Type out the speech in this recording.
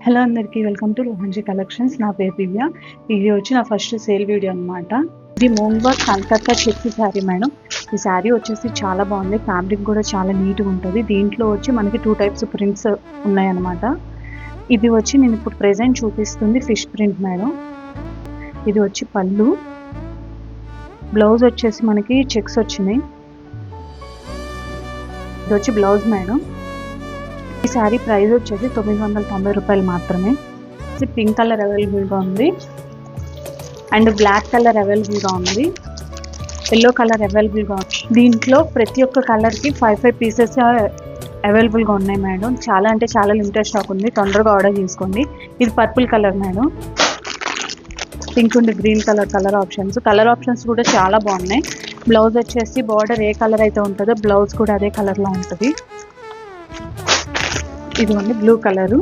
Hello అందరికీ welcome to రోహన్జీ collections. నా పేరు దివ్య. ఇది వచ్చి నా ఫస్ట్ సేల్ వీడియో అనమాట. ఇది మోంగ్ work Calcutta checks sari madam. ఈ శారీ వచ్చేసి చాలా బాగుంది. ఫ్యాబ్రిక్ కూడా చాలా నీట్గా ఉంటుంది. దీంట్లో వచ్చి మనకి 2 టైప్స్ ప్రింట్స్ ఉన్నాయన్నమాట. ఇది వచ్చి నేను ఇప్పుడు ప్రెజెంట్ చూపిస్తుంది ఫిష్ ప్రింట్ మేడం. ఇది వచ్చి పళ్ళు, బ్లౌజ్ వచ్చేసి మనకి చెక్స్ వచ్చినాయి. ఇది వచ్చి బ్లౌజ్ మేడం. ఈ శారీ ప్రైస్ వచ్చేసి 990 రూపాయలు మాత్రమే. పింక్ కలర్ అవైలబుల్గా ఉంది అండ్ బ్లాక్ కలర్ అవైలబుల్గా ఉంది, ఎల్లో కలర్ అవైలబుల్గా ఉంది. దీంట్లో ప్రతి ఒక్క కలర్కి 5 పీసెస్ అవైలబుల్గా ఉన్నాయి మేడం. చాలా అంటే చాలా లిమిటెడ్ స్టాక్ ఉంది, తొందరగా ఆర్డర్ చేసుకోండి. ఇది purple colour madam. Pink and green colour options కూడా చాలా బాగున్నాయి. బ్లౌజ్ వచ్చేసి బార్డర్ ఏ కలర్ అయితే ఉంటుందో బ్లౌజ్ కూడా అదే కలర్లో ఉంటుంది. ఇది ఉంది బ్లూ కలరు.